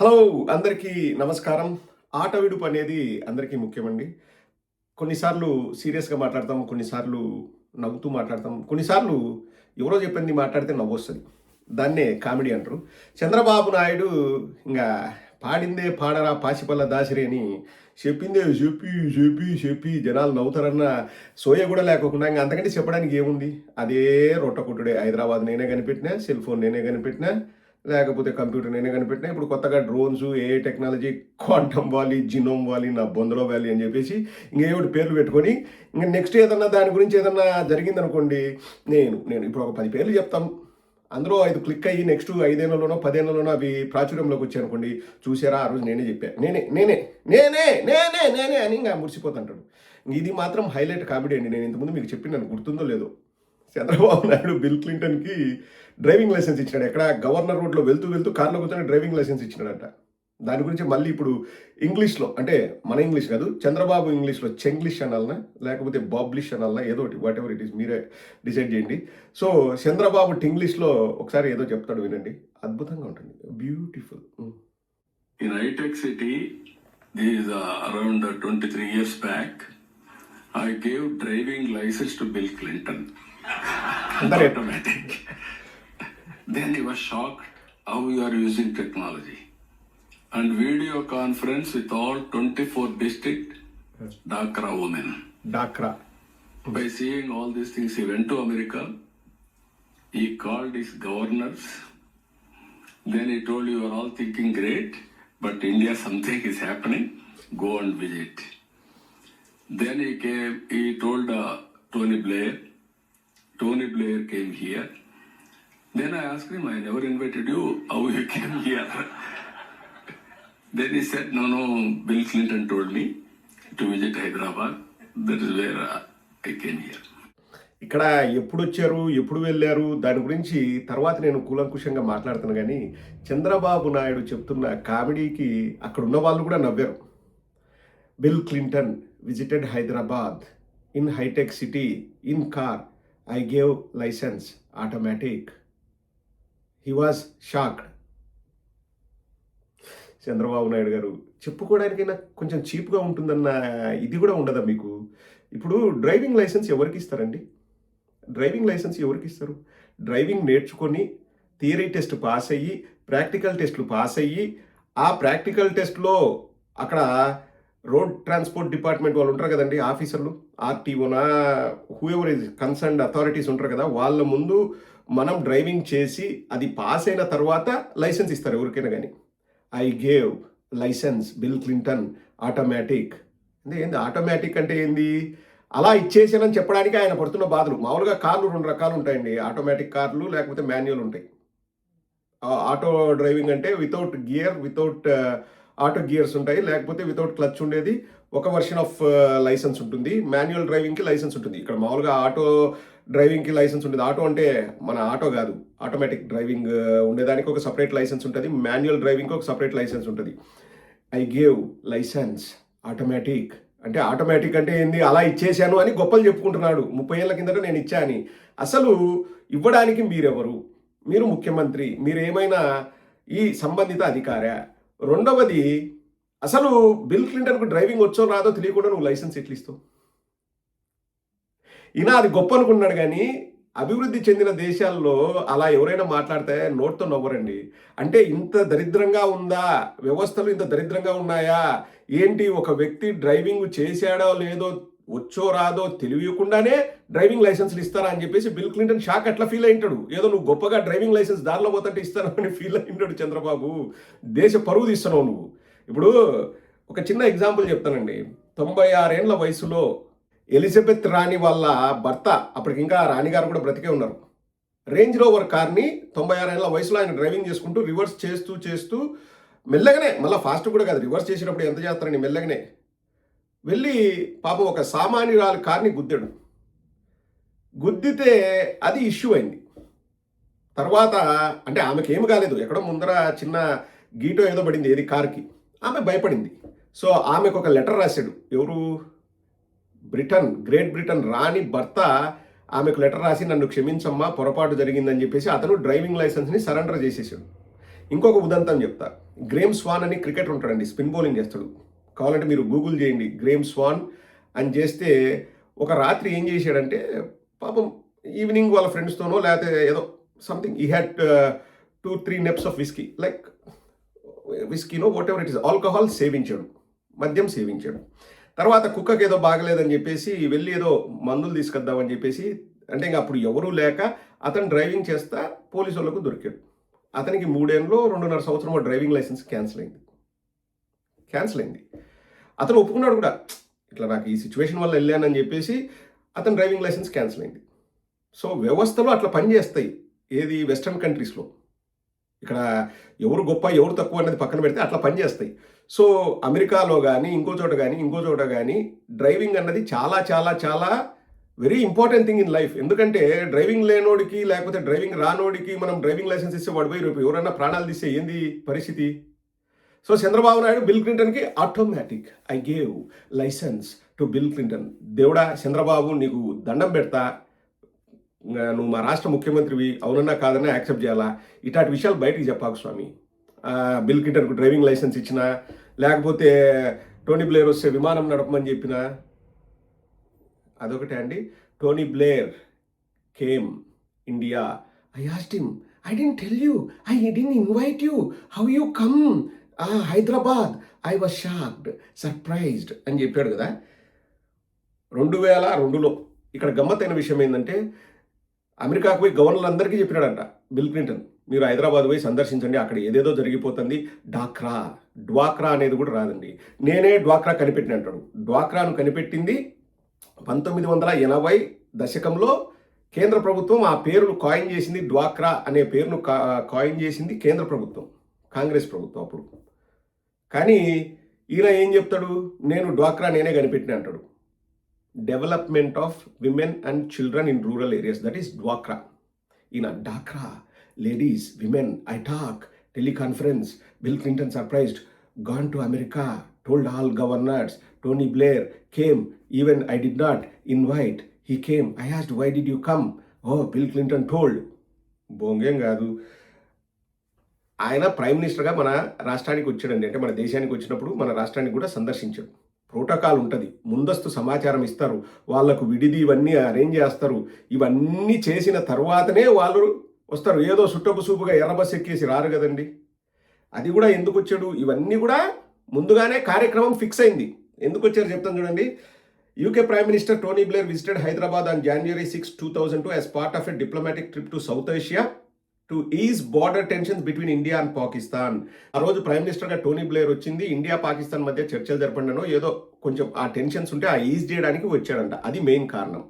Hello! అందరికీ నమస్కారం. ఆట విడుపు అనేది అందరికీ ముఖ్యమండి. కొన్నిసార్లు సీరియస్‌గా మాట్లాడతాం. కొన్నిసార్లు నవ్వుతూ మాట్లాడతాం. కొన్నిసార్లు ఎవరో చెప్పింది మాట్లాడితే నవ్వొస్తది. దాన్నే కామెడీ అంటారు. చంద్రబాబు నాయుడు ఇంగా పాడిందే పాడరా పాచిపల్ల దాసిరి అని చెప్పిందే చెప్పి, చెప్పి, చెప్పి జనాలు నవ్వుతారన్న సోయ కూడా లేకోకుండా ఇంక అంతకంటే చెప్పడానికి ఏముంది? అదే రొట్ట కొట్టుడే. హైదరాబాద్ నేనే కనిపెట్టినా, సెల్ ఫోన్ నేనే కనిపెట్టినా, లేకపోతే కంప్యూటర్ నేనే కనిపెట్టినా. ఇప్పుడు కొత్తగా డ్రోన్స్, ఏఐ టెక్నాలజీ, క్వాంటమ్ వాలీ, జినోమ్ వాలీ, నా బొందలో వ్యాలీ అని చెప్పేసి ఇంకేమిటి పేర్లు పెట్టుకొని ఇంక నెక్స్ట్ ఏదన్నా దాని గురించి ఏదన్నా జరిగిందనుకోండి, నేను ఇప్పుడు ఒక 10 పేర్లు చెప్తాం. అందులో 5 క్లిక్ అయ్యి నెక్స్ట్ 5 ఏళ్లలోనో 10 ఏళ్లలోనో అవి ప్రాచుర్యంలోకి వచ్చాయనుకోండి, చూసారా ఆ రోజు నేనే చెప్పా. నేనే అని ఇంకా మురిసిపోతుంటాడు. ఇది మాత్రం హైలైట్ కామెడీ అండి. నేను ఇంతకుముందు మీకు చెప్పినాను, గుర్తుందో లేదో. చంద్రబాబు నాయుడు బిల్ క్లింటన్‌కి డ్రైవింగ్ లైసెన్స్ ఇచ్చినాడు. ఎక్కడ గవర్నర్ రోడ్‌లో వెళ్తూ కార్‌లో కూర్చొని డ్రైవింగ్ లైసెన్స్ ఇచ్చినాడంట. దాని గురించి మళ్ళీ ఇప్పుడు ఇంగ్లీష్‌లో, అంటే మన ఇంగ్లీష్ కాదు, చంద్రబాబు ఇంగ్లీష్‌లో చెంగ్లీష్ అనాలనా? లేకపోతే బాబ్లిష్ అనాలనా? ఏదో ఒకటి, వాట్ ఎవర్ ఇట్ ఈస్, మీరే డిసైడ్ చేయండి. సో, చంద్రబాబు టింగ్లీష్‌లో ఒకసారి ఏదో చెప్తాడు వినండి. అద్భుతంగా ఉంటుంది. Beautiful. In high-tech city, this is around 23 years back, I gave driving license to Bill Clinton. Automatic. Then he was shocked how you are using technology. And video conference with all 24 district Dhaka women. డాక్రా. By seeing all these things, he went to America. He called his governors. Then he told, you are all thinking great, but India something is happening. Go and visit. Then he told Tony Blair. Tony Blair came here. Then I asked him, I never invited you. How you came here? Then he said, no, Bill Clinton told me to visit Hyderabad. That is where I came here. ఇక్కడ ఎప్పుడు వచ్చారు, ఎప్పుడు వెళ్ళారు, దాని గురించి తర్వాత నేను కూలంకుషంగా మాట్లాడుతాను. కానీ చంద్రబాబు నాయుడు చెప్తున్న కామెడీకి అక్కడ ఉన్న వాళ్ళు కూడా నవ్వారు. Bill Clinton visited Hyderabad in hitech city in car. I gave licence automatic. He was shocked. Chandrababu Naidu గారు చెప్పుకోవడానికైనా కొంచెం చీప్గా ఉంటుందన్న ఇది కూడా ఉండదా మీకు? ఇప్పుడు డ్రైవింగ్ లైసెన్స్ ఎవరికి ఇస్తారండి? డ్రైవింగ్ లైసెన్స్ ఎవరికి ఇస్తారు? డ్రైవింగ్ నేర్చుకొని థియరీ టెస్ట్ పాస్ అయ్యి, ప్రాక్టికల్ టెస్ట్లు పాస్ అయ్యి, ఆ ప్రాక్టికల్ టెస్ట్లో అక్కడ రోడ్ ట్రాన్స్పోర్ట్ డిపార్ట్మెంట్ వాళ్ళు ఉంటారు కదండి, ఆఫీసర్లు, ఆర్టీఓనా, హూఎవర్ ఇస్ కన్సర్న్డ్ అథారిటీస్ ఉంటారు కదా, వాళ్ళ ముందు మనం డ్రైవింగ్ చేసి అది పాస్ అయిన తర్వాత లైసెన్స్ ఇస్తారు ఎవరికైనా. కానీ I gave licence Bill Clinton automatic అంటే ఏంది? ఆటోమేటిక్ అంటే ఏంది? అలా ఇచ్చేసానని చెప్పడానికి ఆయన పడుతున్న బాధలు. మామూలుగా కార్లు 2 రకాలు ఉంటాయండి. ఆటోమేటిక్ కార్లు, లేకపోతే మాన్యువల్ ఉంటాయి. ఆటో డ్రైవింగ్ అంటే without gear, without auto gears ఉంటాయి, లేకపోతే వితౌట్ క్లచ్ ఉండేది. ఒక వర్షన్ ఆఫ్ లైసెన్స్ ఉంటుంది. మాన్యువల్ డ్రైవింగ్కి లైసెన్స్ ఉంటుంది. ఇక్కడ మామూలుగా ఆటో డ్రైవింగ్కి లైసెన్స్ ఉంటుంది. ఆటో అంటే మన ఆటో కాదు, ఆటోమేటిక్ డ్రైవింగ్ ఉండేదానికి ఒక సపరేట్ లైసెన్స్ ఉంటుంది. మాన్యువల్ డ్రైవింగ్కి ఒక సపరేట్ లైసెన్స్ ఉంటుంది. ఐ గేవ్ లైసెన్స్ ఆటోమేటిక్ అంటే ఆటోమేటిక్ అంటే ఏంది? అలా ఇచ్చేశాను అని గొప్పలు చెప్పుకుంటున్నాడు. 30 ఏళ్ల కిందట నేను ఇచ్చా అని. అసలు ఇవ్వడానికి మీరెవరు? మీరు ముఖ్యమంత్రి, మీరేమైనా ఈ సంబంధిత అధికారా? రెండవది, అసలు బిల్ క్లింటన్కు డ్రైవింగ్ వచ్చో రాదో తెలియకుండా నువ్వు లైసెన్స్ ఎట్లా ఇస్తావు? ఈయన అది గొప్ప అనుకున్నాడు. కానీ అభివృద్ధి చెందిన దేశాల్లో అలా ఎవరైనా మాట్లాడితే నోట్తో నవ్వరండి. అంటే ఇంత దరిద్రంగా ఉందా వ్యవస్థలు? ఇంత దరిద్రంగా ఉన్నాయా ఏంటి? ఒక వ్యక్తి డ్రైవింగ్ చేశాడో లేదో, వచ్చో రాదో తెలియకుండానే డ్రైవింగ్ లైసెన్స్లు ఇస్తారా అని చెప్పేసి బిల్ క్లింటన్ షాక్ అట్లా ఫీల్ అయింటాడు. ఏదో నువ్వు గొప్పగా డ్రైవింగ్ లైసెన్స్ దారిలో పోతుంటే ఇస్తాను అని ఫీల్ అయింటాడు చంద్రబాబు. దేశ పరువు తీస్తున్నావు నువ్వు. ఇప్పుడు ఒక చిన్న ఎగ్జాంపుల్ చెప్తానండి. 96 ఏళ్ల వయసులో ఎలిజబెత్ రాణి వాళ్ళ భర్త, అప్పటికి ఇంకా రాణి గారు కూడా బ్రతికే ఉన్నారు, రేంజ్ రోవర్ కార్ని 96 ఏళ్ల వయసులో ఆయన డ్రైవింగ్ చేసుకుంటూ రివర్స్ చేస్తూ మెల్లగానే, మళ్ళీ ఫాస్ట్ కూడా కాదు, రివర్స్ చేసేటప్పుడు ఎంత చేస్తారండి, మెల్లగానే వెళ్ళి పాపం ఒక సామాన్యురాలు కార్ని గుద్దాడు. గుద్దితే అది ఇష్యూ అయింది. తర్వాత అంటే ఆమెకి ఏమి కాలేదు, ఎక్కడో ముందర చిన్న గీటో ఏదో పడింది, ఏది కార్కి. ఆమె భయపడింది. సో ఆమెకు ఒక లెటర్ రాశాడు. ఎవరు? గ్రేట్ బ్రిటన్ రాణి భర్త ఆమెకు లెటర్ రాసి, నన్ను క్షమించమ్మా, పొరపాటు జరిగిందని చెప్పేసి అతను డ్రైవింగ్ లైసెన్స్ని సరెండర్ చేసేసాడు. ఇంకొక ఉదంతం చెప్తా. గ్రేమ్ స్వాన్ అని క్రికెటర్ ఉంటాడండి, స్పిన్ బౌలింగ్ చేస్తాడు. కావాలంటే మీరు గూగుల్ చేయండి గ్రేమ్ స్వాన్ అని చేస్తే, ఒక రాత్రి ఏం చేశాడంటే పాపం ఈవినింగ్ వాళ్ళ ఫ్రెండ్స్తోనో లేకపోతే ఏదో something he had 2-3 nips of whisky, like విస్కీనో whatever it is, alcohol సేవించాడు, మద్యం సేవించాడు. తర్వాత కుక్కకి ఏదో బాగలేదని చెప్పేసి వెళ్ళి ఏదో మందులు తీసుకొద్దామని చెప్పేసి, అంటే ఇంకా అప్పుడు ఎవరూ లేక అతను డ్రైవింగ్ చేస్తా పోలీసు వాళ్ళకు దొరికాడు. అతనికి 3 ఏళ్ళు 2.5 సంవత్సరం డ్రైవింగ్ లైసెన్స్ క్యాన్సిల్ అయింది. అతను ఒప్పుకున్నాడు కూడా, ఇట్లా నాకు ఈ సిచ్యువేషన్ వల్ల వెళ్ళానని చెప్పేసి అతని డ్రైవింగ్ లైసెన్స్ క్యాన్సిల్ అయింది. సో వ్యవస్థలు అట్లా పనిచేస్తాయి, ఏది వెస్ట్రన్ కంట్రీస్లో. ఇక్కడ ఎవరు గొప్ప ఎవరు తక్కువ అనేది పక్కన పెడితే అట్లా పనిచేస్తాయి. సో అమెరికాలో కానీ ఇంకో చోట కానీ డ్రైవింగ్ అన్నది చాలా చాలా చాలా very important thing in life. ఎందుకంటే డ్రైవింగ్ లేనోడికి లేకపోతే డ్రైవింగ్ రానోడికి మనం డ్రైవింగ్ లైసెన్స్ ఇస్తే వాడు పోయి రేపు ఎవరైనా ప్రాణాలు తీస్తే ఏంది పరిస్థితి? సో చంద్రబాబు నాయుడు బిల్ క్లింటన్కి automatic I gave licence to Bill Clinton. దేవుడా చంద్రబాబు నీకు దండం పెడతా, నువ్వు మా రాష్ట్ర ముఖ్యమంత్రివి, అవునన్నా కాదన్నా యాక్సెప్ట్ చేయాలా, ఇట్లాంటి విషయాలు బయటికి చెప్పాకు స్వామి. బిల్ క్లింటన్కు డ్రైవింగ్ లైసెన్స్ ఇచ్చినా, లేకపోతే టోనీ బ్లేర్ వస్తే విమానం నడపమని చెప్పినా, అదొకటే అండి. Tony Blair came India, I asked him, I didn't tell you, I didn't invite you, how you come Hyderabad, I was shocked surprised అని చెప్పాడు కదా 2002లో. ఇక్కడ గమ్మత్తైన విషయం ఏంటంటే అమెరికాకు పోయి గవర్నర్లందరికీ చెప్పినాడంట బిల్ క్లింటన్, మీరు హైదరాబాద్ పోయి సందర్శించండి, అక్కడ ఏదేదో జరిగిపోతుంది, డ్వాక్రా అనేది కూడా రాదండి, నేనే డ్వాక్రా కనిపెట్టిన అంటాడు. డ్వాక్రాను కనిపెట్టింది 1980 దశకంలో కేంద్ర ప్రభుత్వం ఆ పేరును కాయిన్ చేసింది. డ్వాక్రా అనే పేరును కాయిన్ చేసింది కేంద్ర ప్రభుత్వం, కాంగ్రెస్ ప్రభుత్వం అప్పుడు. కానీ ఈయన ఏం చెప్తాడు, నేను డ్వాక్రా నేనే కనిపెట్టిన అంటాడు. Development of women and children in rural areas, that is డ్వాక్రా. ఈయన డాక్రా, ladies, women, I talk, teleconference, Bill Clinton surprised, gone to America, told all governors, Tony Blair came, even I did not invite, he came, I asked why did you come, oh Bill Clinton told. బొంగేం కాదు, ఆయన prime మినిస్టర్గా మన రాష్ట్రానికి వచ్చాడండి, అంటే మన దేశానికి వచ్చినప్పుడు మన రాష్ట్రానికి కూడా సందర్శించాడు. ప్రోటోకాల్ ఉంటుంది, ముందస్తు సమాచారం ఇస్తారు, వాళ్ళకు విడిది ఇవన్నీ అరేంజ్ చేస్తారు. ఇవన్నీ చేసిన తర్వాతనే వాళ్ళు వస్తారు, ఏదో సుట్టపు సూపుగా ఎర్ర బస్ ఎక్కేసి రారు కదండి. అది కూడా ఎందుకు వచ్చాడు, ఇవన్నీ కూడా ముందుగానే కార్యక్రమం ఫిక్స్ అయింది. ఎందుకు వచ్చారు చెప్తాను చూడండి. UK Prime Minister Tony Blair visited Hyderabad on January 6, 2002 as part of a diplomatic trip to South Asia to ease border tensions between India and Pakistan. ఆ రోజు ప్రైమ్ మినిస్టర్గా టోనీ బ్లేర్ వచ్చింది, ఇండియా పాకిస్తాన్ మధ్య చర్చలు జరపండినో ఏదో కొంచెం ఆ టెన్షన్స్ ఉంటే ఆ ఈజ్ చేయడానికి వచ్చాడంట, అది మెయిన్ కారణం.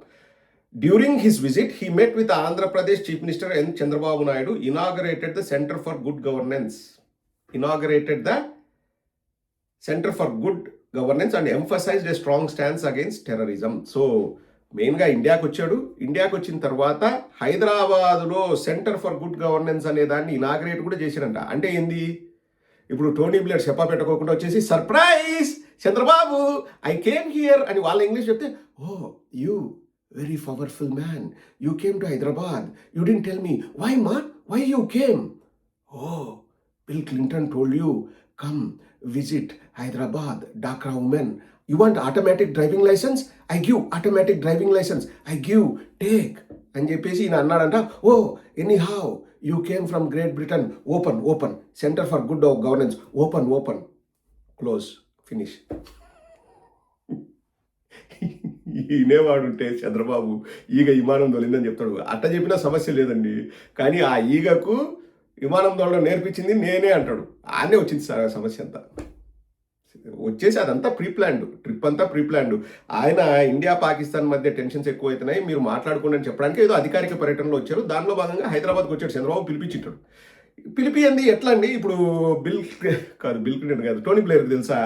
During his visit he met with Andhra Pradesh chief minister N Chandrababu Naidu, inaugurated the centre for good governance and emphasised a strong stance against terrorism. So మెయిన్గా ఇండియాకి వచ్చాడు. ఇండియాకి వచ్చిన తర్వాత హైదరాబాదులో సెంటర్ ఫర్ గుడ్ గవర్నెన్స్ అనే దాన్ని ఇనాగరేట్ కూడా చేశాడంట. అంటే ఏంది, ఇప్పుడు టోనీ బ్లేర్ చెప్పా పెట్టుకోకుండా వచ్చేసి surprise Chandrababu I came here అని వాళ్ళ ఇంగ్లీష్ చెప్తే, oh you very powerful man, you came to Hyderabad, you didn't tell me why you came, oh Bill Clinton told you come visit Hyderabad, Dhaka women. You want automatic driving license? I give automatic driving license. I give, take. అని చెప్పేసి ఈయన అన్నాడంట, oh anyhow you came from Great Britain, open centre for good governance, open close finish. ఈనేవాడుంటే చంద్రబాబు ఈగ విమానం తోలిందని చెప్తాడు. అట్ట చెప్పినా సమస్య లేదండి, కానీ ఆ ఈగకు విమానం తోలడం నేర్పించింది నేనే అంటాడు. ఆనే వచ్చింది సమస్య అంతా, వచ్చేసి అదంతా ప్రీప్లాన్డ్, ట్రిప్ అంతా ప్రీప్లాన్డ్. ఆయన ఇండియా పాకిస్తాన్ మధ్య టెన్షన్స్ ఎక్కువైతున్నాయి, మీరు మాట్లాడుకోండి అని చెప్పడానికి ఏదో అధికారిక పర్యటనలో వచ్చారు. దానిలో భాగంగా హైదరాబాద్కి వచ్చాడు చంద్రబాబు, పిలిపించాడు. పిలిపియండి ఎట్లా అండి, ఇప్పుడు బిల్ క్లింటన్ కాదు, టోనీ బ్లేర్కి తెలుసా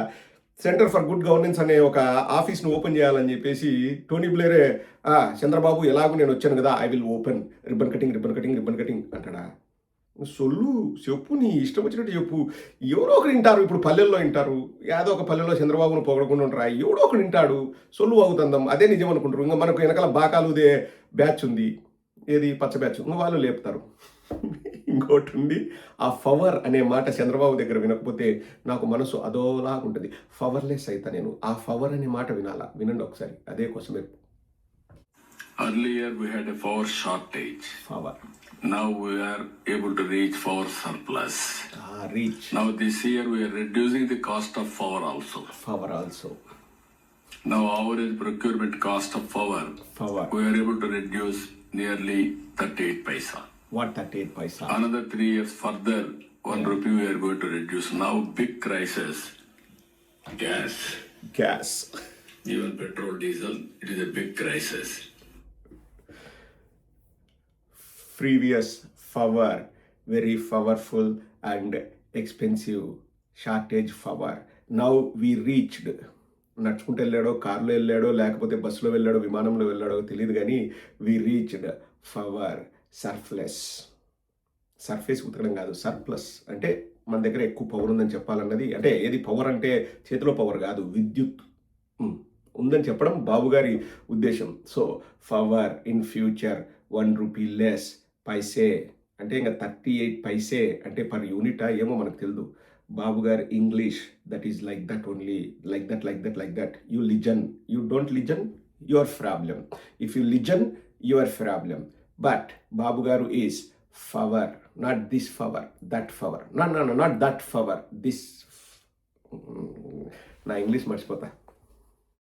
సెంటర్ ఫర్ గుడ్ గవర్నెన్స్ అనే ఒక ఆఫీస్ను ఓపెన్ చేయాలని చెప్పేసి టోనీ బ్లేరే, చంద్రబాబు ఎలాగో నేను వచ్చాను కదా, I will open, ribbon cutting అంటాడా? సొల్లు చెప్పు, నీ ఇష్టం వచ్చినట్టు చెప్పు. ఎవరో ఒకరు వింటారు, ఇప్పుడు పల్లెల్లో వింటారు, ఏదో ఒక పల్లెల్లో చంద్రబాబును పొగడకుండా ఉంటారా, ఎవడో ఒకరు వింటాడు, సొల్లు అవుతుందాం, అదే నిజం అనుకుంటారు. ఇంకా మనకు వెనకాల బాకాలుదే బ్యాచ్ ఉంది, ఏది పచ్చ బ్యాచ్, ఇంకా వాళ్ళు లేపుతారు. ఇంకోటి ఉంది, ఆ పవర్ అనే మాట చంద్రబాబు దగ్గర వినకపోతే నాకు మనసు అదోలాగా ఉంటుంది. పవర్లెస్ అయితా నేను. ఆ పవర్ అనే మాట వినాలా? వినండి ఒకసారి. అదే కోసమే Earlier we had a power shortage. Power. Now we are able to reach power surplus. Reach. Now this year we are reducing the cost of power also. Power also. Now average procurement cost of power power. we are able to reduce nearly 38 paisa. What 38 Paisa? Another 3 years further, 1 rupee we are going to reduce. Now big crisis. Gas, gas. even petrol, diesel, it is a big crisis. Previous power, very powerful and expensive. Shortage power. Now we reached. నడుచుకుంటూ వెళ్ళాడో, కారులో వెళ్ళాడో, లేకపోతే బస్సులో వెళ్ళాడో, విమానంలో వెళ్ళాడో తెలియదు కానీ we reached power surplus. Surface ఉతకడం కాదు, సర్ప్లస్ అంటే మన దగ్గర ఎక్కువ పవర్ ఉందని చెప్పాలన్నది. అంటే ఏది పవర్ అంటే చేతిలో పవర్ కాదు, విద్యుత్ ఉందని చెప్పడం బాబు గారి ఉద్దేశం. So power in future 1 rupee less. Paise అంటే ఇంకా 38 పైసే అంటే పర్ యూనిటా ఏమో మనకు తెలియదు. బాబు గారి English that is like that only. Like that, like that, like that. You listen, you don't listen, your problem. If you listen, your problem. But Babu గారు is power, not this power, that power. Not that power, this. నా English మర్చిపోతా.